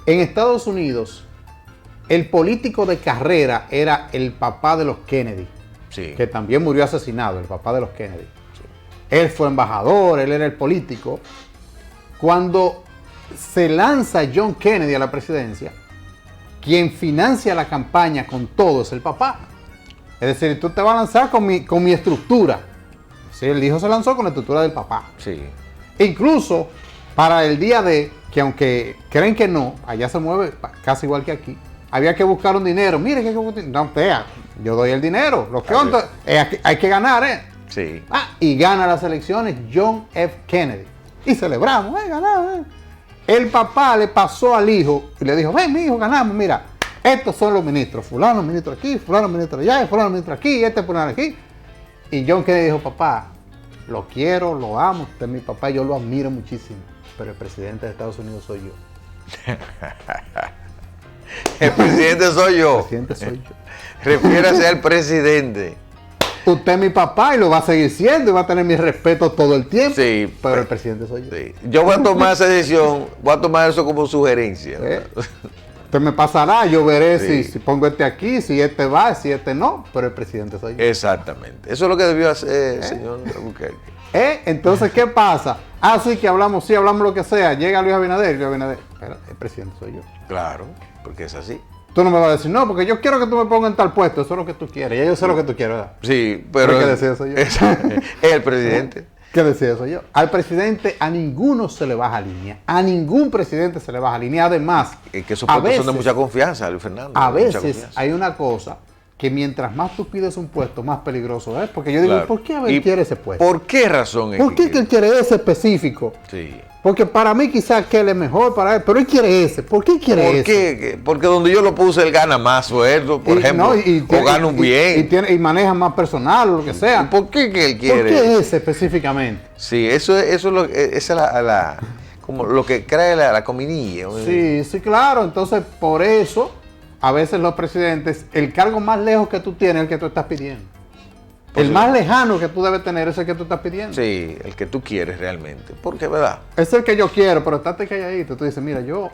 Speaker 1: En Estados Unidos, el político de carrera era el papá de los Kennedy.
Speaker 2: Sí.
Speaker 1: Que también murió asesinado, el papá de los Kennedy. Sí. Él fue embajador, él era el político. Cuando se lanza John Kennedy a la presidencia, quien financia la campaña con todo es el papá. Es decir, tú te vas a lanzar con mi estructura. Sí, el hijo se lanzó con la estructura del papá.
Speaker 2: Sí.
Speaker 1: Incluso para el día de, que aunque creen que no, allá se mueve casi igual que aquí, había que buscar un dinero. Mire, no, yo doy el dinero. Lo que hay que ganar, ¿eh?
Speaker 2: Sí.
Speaker 1: Y gana las elecciones John F. Kennedy. Y celebramos, ganamos. El papá le pasó al hijo y le dijo, ven, mi hijo, ganamos, mira, estos son los ministros, fulano ministro aquí, fulano ministro allá, fulano ministro aquí, fulano aquí. Y John Kennedy dijo, papá, lo quiero, lo amo, usted es mi papá, yo lo admiro muchísimo, pero el presidente de Estados Unidos soy yo.
Speaker 2: El presidente soy yo.
Speaker 1: El presidente soy yo.
Speaker 2: Refiérase al presidente.
Speaker 1: Usted es mi papá y lo va a seguir siendo y va a tener mi respeto todo el tiempo.
Speaker 2: Sí,
Speaker 1: pero el presidente soy yo.
Speaker 2: Sí. Yo voy a tomar esa decisión, voy a tomar eso como sugerencia.
Speaker 1: Usted me pasará, yo veré si pongo este aquí, si este va, si este no, pero el presidente soy yo.
Speaker 2: Exactamente. Eso es lo que debió hacer el señor Alburquerque.
Speaker 1: Entonces, ¿qué pasa? Sí que hablamos lo que sea. Llega Luis Abinader, pero el presidente soy yo.
Speaker 2: Claro, porque es así.
Speaker 1: Tú no me vas a decir, no, porque yo quiero que tú me pongas en tal puesto, eso es lo que tú quieres. Ya yo sé lo que tú quieres, ¿verdad?
Speaker 2: Sí, pero...
Speaker 1: ¿Qué decía soy yo?
Speaker 2: Es el presidente.
Speaker 1: ¿Qué decía soy yo? Al presidente a ninguno se le baja línea. A ningún presidente se le baja línea. Además,
Speaker 2: es que esos puestos son de mucha confianza, Luis Fernando.
Speaker 1: A veces hay una cosa que mientras más tú pides un puesto, más peligroso es. Porque yo digo,
Speaker 2: Claro.
Speaker 1: ¿por qué Abel quiere ese puesto?
Speaker 2: ¿Por qué razón es
Speaker 1: ¿Por qué que él quiere ese específico?
Speaker 2: Sí.
Speaker 1: Porque para mí quizás aquel es mejor para él, pero él quiere ese. ¿Por qué quiere
Speaker 2: ¿Por
Speaker 1: ese?
Speaker 2: qué? Porque donde yo lo puse, él gana más sueldo, por ejemplo, o gana un bien.
Speaker 1: Y maneja más personal o lo que sea.
Speaker 2: ¿Y por qué que él quiere?
Speaker 1: ¿Por qué ese específicamente?
Speaker 2: Sí, eso es esa es como lo que crea la cominilla.
Speaker 1: Sí, sí, claro. Entonces, por eso, a veces los presidentes, el cargo más lejos que tú tienes es el que tú estás pidiendo. El más lejano que tú debes tener es el que tú estás pidiendo.
Speaker 2: Sí, el que tú quieres realmente. Porque, ¿verdad?
Speaker 1: Es el que yo quiero, pero estate calladito. Tú dices, mira, yo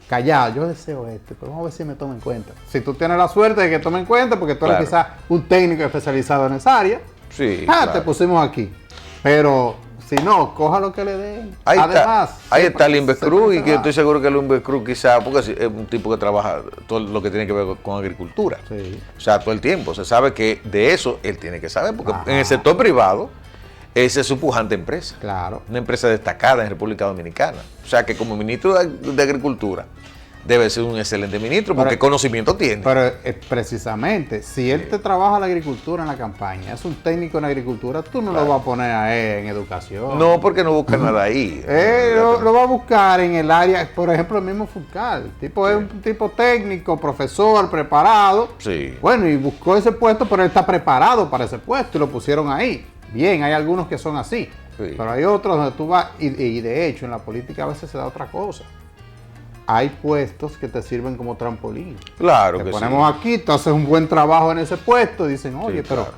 Speaker 1: callado, yo deseo pero vamos a ver si me toma en cuenta. Si tú tienes la suerte de que tome en cuenta, porque tú eres quizás un técnico especializado en esa área,
Speaker 2: Sí,
Speaker 1: te
Speaker 2: claro.
Speaker 1: pusimos aquí. Pero si no, coja lo que le den.
Speaker 2: Ahí
Speaker 1: Además,
Speaker 2: está el Invercruz, y que
Speaker 1: yo
Speaker 2: estoy seguro que el Invercruz quizá, porque es un tipo que trabaja todo lo que tiene que ver con agricultura.
Speaker 1: Sí.
Speaker 2: O sea, todo el tiempo. Se sabe que de eso él tiene que saber, porque
Speaker 1: Ajá.
Speaker 2: en el sector privado, esa es su pujante empresa.
Speaker 1: Claro.
Speaker 2: Una empresa destacada en República Dominicana. O sea, que como ministro de Agricultura debe ser un excelente ministro, porque conocimiento tiene.
Speaker 1: Pero precisamente, si él te trabaja la agricultura en la campaña, es un técnico en agricultura, tú no lo vas a poner a él en educación.
Speaker 2: No, porque no busca nada ahí.
Speaker 1: Lo va a buscar en el área, por ejemplo, el mismo Fulcal. Tipo es un tipo técnico, profesor, preparado.
Speaker 2: Sí.
Speaker 1: Bueno, y buscó ese puesto, pero él está preparado para ese puesto y lo pusieron ahí. Bien, hay algunos que son así.
Speaker 2: Sí.
Speaker 1: Pero hay otros donde tú vas, y de hecho en la política a veces se da otra cosa. Hay puestos que te sirven como trampolín.
Speaker 2: Claro
Speaker 1: Te
Speaker 2: que
Speaker 1: ponemos
Speaker 2: sí.
Speaker 1: aquí, tú haces un buen trabajo en ese puesto, dicen, oye,
Speaker 2: Sí,
Speaker 1: pero
Speaker 2: claro.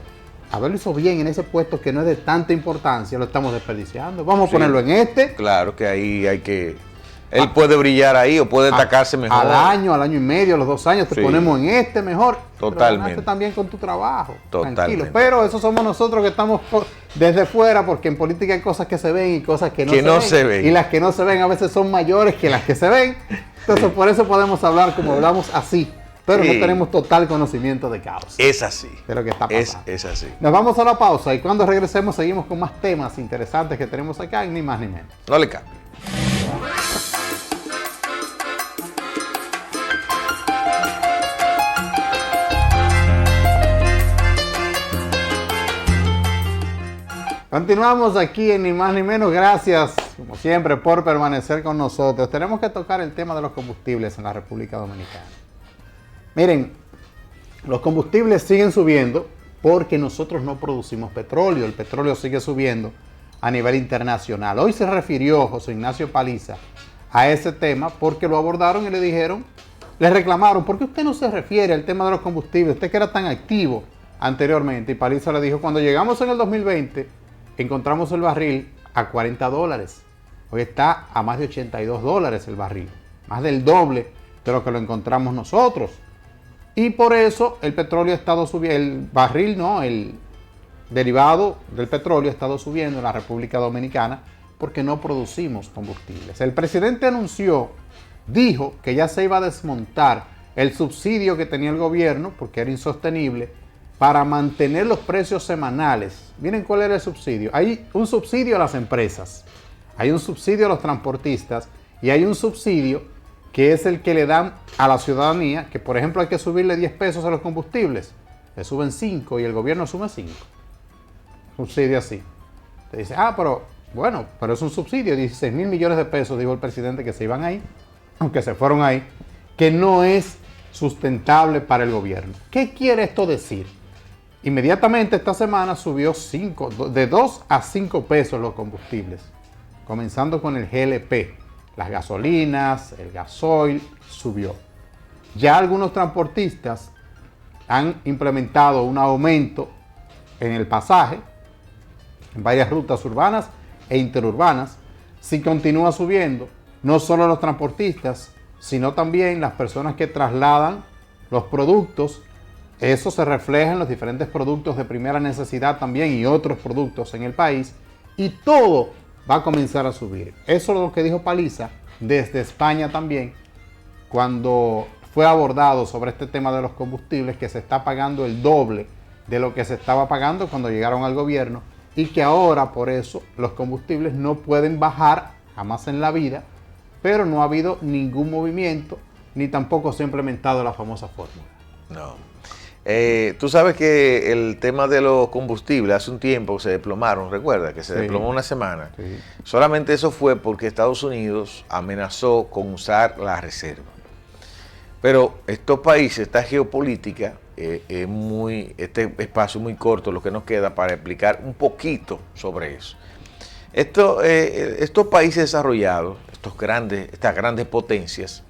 Speaker 1: haberlo hizo bien en ese puesto que no es de tanta importancia, lo estamos desperdiciando. Vamos a
Speaker 2: Sí.
Speaker 1: ponerlo en este.
Speaker 2: Claro que ahí hay que... Él puede brillar ahí o puede destacarse mejor.
Speaker 1: Al año y medio, a los 2 años, te
Speaker 2: Sí.
Speaker 1: ponemos en este mejor.
Speaker 2: Totalmente.
Speaker 1: Pero ganaste también con tu trabajo.
Speaker 2: Totalmente.
Speaker 1: Tranquilo. Pero eso somos nosotros que estamos desde fuera, porque en política hay cosas que se ven y cosas que no se ven. Y las que no se ven a veces son mayores que las que se ven. Entonces, por eso podemos hablar como hablamos así. Pero
Speaker 2: Sí.
Speaker 1: no tenemos total conocimiento de causa.
Speaker 2: Es así.
Speaker 1: De lo que está pasando.
Speaker 2: Es así.
Speaker 1: Nos vamos a la pausa y cuando regresemos seguimos con más temas interesantes que tenemos acá, ni más ni menos.
Speaker 2: No le cambie.
Speaker 1: Continuamos aquí en Ni Más Ni Menos. Gracias, como siempre, por permanecer con nosotros. Tenemos que tocar el tema de los combustibles en la República Dominicana. Miren, los combustibles siguen subiendo porque nosotros no producimos petróleo. El petróleo sigue subiendo a nivel internacional. Hoy se refirió José Ignacio Paliza a ese tema porque lo abordaron y le dijeron, le reclamaron, ¿por qué usted no se refiere al tema de los combustibles? Usted que era tan activo anteriormente. Y Paliza le dijo, cuando llegamos en el 2020, encontramos el barril a $40. Hoy está a más de $82 el barril. Más del doble de lo que lo encontramos nosotros. Y por eso el petróleo ha estado subiendo, el barril no, el derivado del petróleo ha estado subiendo en la República Dominicana porque no producimos combustibles. El presidente dijo que ya se iba a desmontar el subsidio que tenía el gobierno porque era insostenible para mantener los precios semanales. Miren cuál era el subsidio. Hay un subsidio a las empresas, hay un subsidio a los transportistas y hay un subsidio que es el que le dan a la ciudadanía, que por ejemplo hay que subirle 10 pesos a los combustibles, le suben 5 y el gobierno asume 5. Subsidio así. Te dice, pero bueno, pero es un subsidio, 16 mil millones de pesos, dijo el presidente, que se iban ahí, aunque se fueron ahí, que no es sustentable para el gobierno. ¿Qué quiere esto decir? Inmediatamente esta semana subió de 2 a 5 pesos los combustibles, comenzando con el GLP. Las gasolinas, el gasoil, subió. Ya algunos transportistas han implementado un aumento en el pasaje en varias rutas urbanas e interurbanas. Si continúa subiendo, no solo los transportistas, sino también las personas que trasladan los productos. Eso se refleja en los diferentes productos de primera necesidad también y otros productos en el país. Y todo va a comenzar a subir. Eso es lo que dijo Paliza desde España también, cuando fue abordado sobre este tema de los combustibles, que se está pagando el doble de lo que se estaba pagando cuando llegaron al gobierno y que ahora por eso los combustibles no pueden bajar jamás en la vida, pero no ha habido ningún movimiento ni tampoco se ha implementado la famosa fórmula.
Speaker 2: No. Tú sabes que el tema de los combustibles hace un tiempo se desplomaron, recuerda que se
Speaker 1: Sí.
Speaker 2: desplomó una semana.
Speaker 1: Sí.
Speaker 2: Solamente eso fue porque Estados Unidos amenazó con usar la reserva. Pero estos países, esta geopolítica, este espacio muy corto lo que nos queda para explicar un poquito sobre eso. Estos países desarrollados, estas grandes potencias,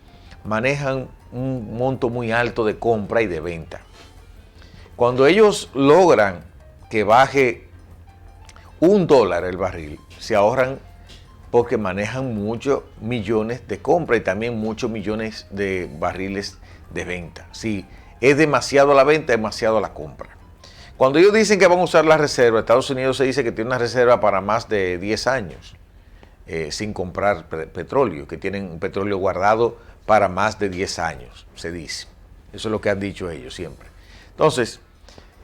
Speaker 2: manejan un monto muy alto de compra y de venta. Cuando ellos logran que baje $1 el barril, se ahorran porque manejan muchos millones de compra y también muchos millones de barriles de venta. Si es demasiado la venta, es demasiado la compra. Cuando ellos dicen que van a usar la reserva, Estados Unidos se dice que tiene una reserva para más de 10 años sin comprar petróleo, que tienen un petróleo guardado para más de 10 años, se dice. Eso es lo que han dicho ellos siempre. Entonces,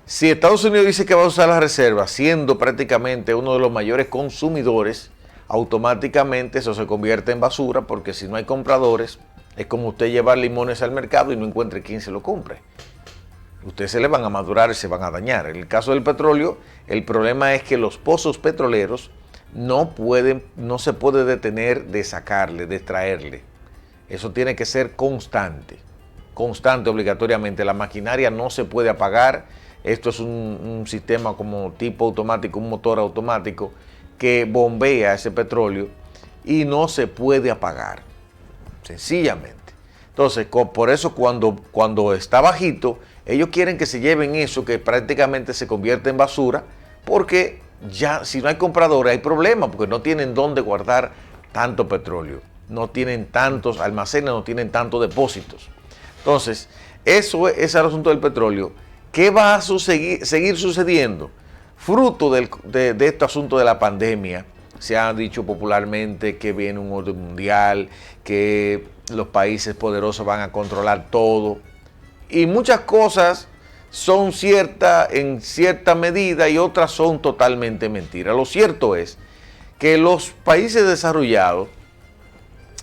Speaker 2: si Estados Unidos dice que va a usar la reserva, siendo prácticamente uno de los mayores consumidores, automáticamente eso se convierte en basura, porque si no hay compradores, es como usted llevar limones al mercado y no encuentre quién se lo compre. Ustedes se le van a madurar y se van a dañar. En el caso del petróleo, el problema es que los pozos petroleros no se puede detener de sacarle, de extraerle. Eso tiene que ser constante obligatoriamente. La maquinaria no se puede apagar. Esto es un sistema como tipo automático, un motor automático que bombea ese petróleo y no se puede apagar, sencillamente. Entonces, por eso cuando está bajito, ellos quieren que se lleven eso que prácticamente se convierte en basura, porque ya si no hay compradores hay problemas, porque no tienen dónde guardar tanto petróleo, no tienen tantos almacenes, no tienen tantos depósitos. Entonces, eso es el asunto del petróleo. ¿Qué va a seguir sucediendo? Fruto de este asunto de la pandemia, se ha dicho popularmente que viene un orden mundial, que los países poderosos van a controlar todo. Y muchas cosas son ciertas en cierta medida y otras son totalmente mentiras. Lo cierto es que los países desarrollados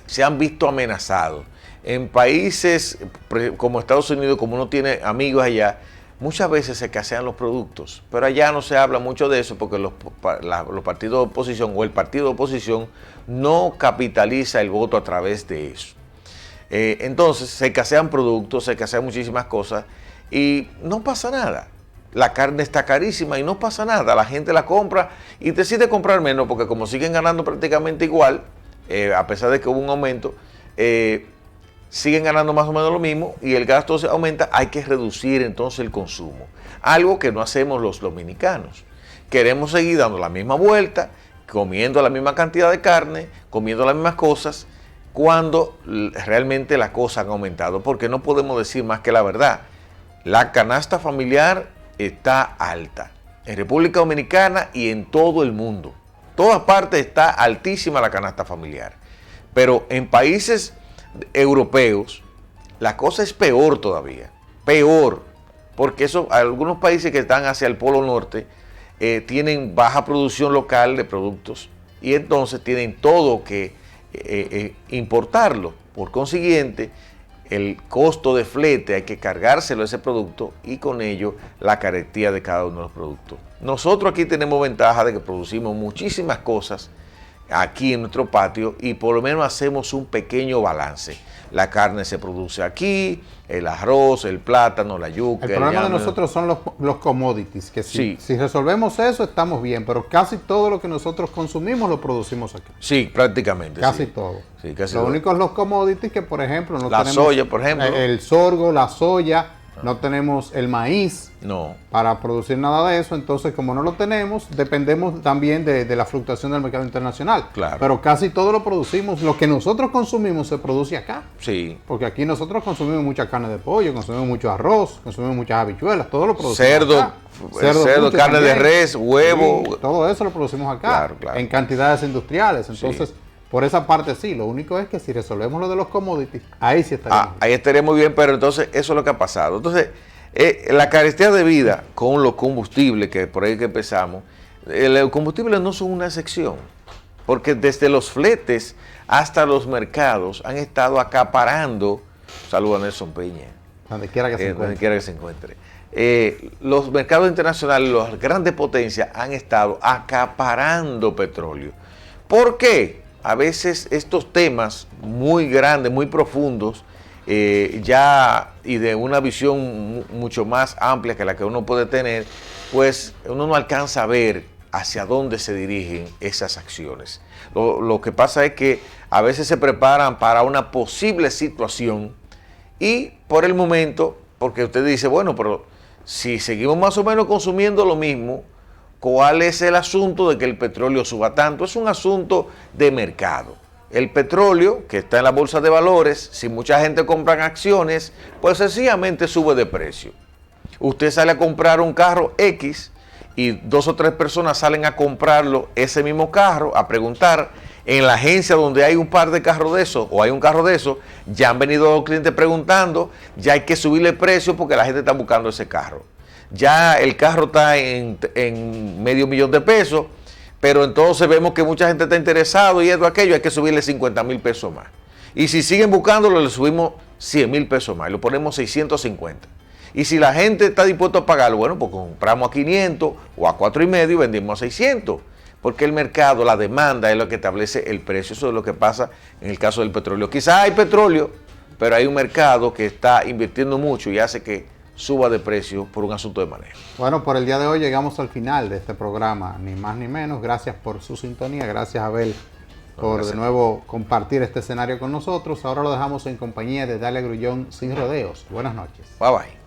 Speaker 2: se han visto amenazados. En países como Estados Unidos, como uno tiene amigos allá, muchas veces se escasean los productos, pero allá no se habla mucho de eso porque los partidos de oposición o el partido de oposición no capitaliza el voto a través de eso. Entonces se escasean productos, se escasean muchísimas cosas y no pasa nada. La carne está carísima y no pasa nada, la gente la compra y decide comprar menos porque como siguen ganando prácticamente igual, a pesar de que hubo un aumento, siguen ganando más o menos lo mismo y el gasto se aumenta, hay que reducir entonces el consumo. Algo que no hacemos los dominicanos. Queremos seguir dando la misma vuelta, comiendo la misma cantidad de carne, comiendo las mismas cosas, cuando realmente las cosas han aumentado, porque no podemos decir más que la verdad. La canasta familiar está alta, en República Dominicana y en todo el mundo. Todas partes está altísima la canasta familiar, pero en países europeos, la cosa es peor todavía, peor, porque algunos países que están hacia el Polo Norte tienen baja producción local de productos y entonces tienen todo que importarlo. Por consiguiente, el costo de flete hay que cargárselo a ese producto y con ello la carestía de cada uno de los productos. Nosotros aquí tenemos ventaja de que producimos muchísimas cosas aquí en nuestro patio y por lo menos hacemos un pequeño balance. La carne se produce aquí, el arroz, el plátano, la yuca.
Speaker 1: El problema de nosotros son los commodities, que
Speaker 2: sí.
Speaker 1: Si resolvemos eso estamos bien, pero casi todo lo que nosotros consumimos lo producimos aquí.
Speaker 2: Sí, prácticamente.
Speaker 1: Casi
Speaker 2: sí.
Speaker 1: todo.
Speaker 2: Sí, casi
Speaker 1: lo
Speaker 2: todo.
Speaker 1: único es los commodities que, por ejemplo, no
Speaker 2: la
Speaker 1: tenemos
Speaker 2: soya, por ejemplo.
Speaker 1: El sorgo, la soya, no tenemos el maíz para producir nada de eso, entonces como no lo tenemos, dependemos también de la fluctuación del mercado internacional.
Speaker 2: Claro.
Speaker 1: Pero casi todo lo producimos, lo que nosotros consumimos se produce acá.
Speaker 2: Sí.
Speaker 1: Porque aquí nosotros consumimos mucha carne de pollo, consumimos mucho arroz, consumimos muchas habichuelas, todo lo producimos acá.
Speaker 2: Cerdo, carne también, de res, huevo.
Speaker 1: Sí, todo eso lo producimos acá,
Speaker 2: claro.
Speaker 1: en cantidades industriales. Entonces, sí. Por esa parte sí, lo único es que si resolvemos lo de los commodities, ahí sí estaríamos bien.
Speaker 2: Ahí estaríamos bien, pero entonces eso es lo que ha pasado. Entonces, la carestía de vida con los combustibles, que por ahí que empezamos, los combustibles no son una excepción, porque desde los fletes hasta los mercados han estado acaparando, saludos a Nelson Peña,
Speaker 1: donde quiera que se encuentre.
Speaker 2: Donde quiera que se encuentre. los mercados internacionales, las grandes potencias han estado acaparando petróleo. ¿Por qué? A veces estos temas muy grandes, muy profundos, ya y de una visión mucho más amplia que la que uno puede tener, pues uno no alcanza a ver hacia dónde se dirigen esas acciones. Lo que pasa es que a veces se preparan para una posible situación y por el momento, porque usted dice, bueno, pero si seguimos más o menos consumiendo lo mismo, ¿cuál es el asunto de que el petróleo suba tanto? Es un asunto de mercado. El petróleo, que está en la bolsa de valores, si mucha gente compra acciones, pues sencillamente sube de precio. Usted sale a comprar un carro X y 2 o 3 personas salen a comprarlo, ese mismo carro, a preguntar en la agencia donde hay un par de carros de esos o hay un carro de esos, ya han venido los clientes preguntando, ya hay que subirle el precio porque la gente está buscando ese carro. Ya el carro está en $500,000 de pesos, pero entonces vemos que mucha gente está interesado y esto, aquello, hay que subirle 50,000 pesos más. Y si siguen buscándolo, le subimos 100,000 pesos más, y lo ponemos 650. Y si la gente está dispuesta a pagarlo, bueno, pues compramos a 500 o a 4,5 y vendimos a 600. Porque el mercado, la demanda es lo que establece el precio. Eso es lo que pasa en el caso del petróleo. Quizás hay petróleo, pero hay un mercado que está invirtiendo mucho y hace que suba de precio por un asunto de manejo.
Speaker 1: Bueno, por el día de hoy llegamos al final de este programa, ni más ni menos. Gracias por su sintonía, gracias Abel por de nuevo compartir este escenario con nosotros. Ahora lo dejamos en compañía de Dalia Grullón, Sin Rodeos. Buenas noches.
Speaker 2: Bye bye.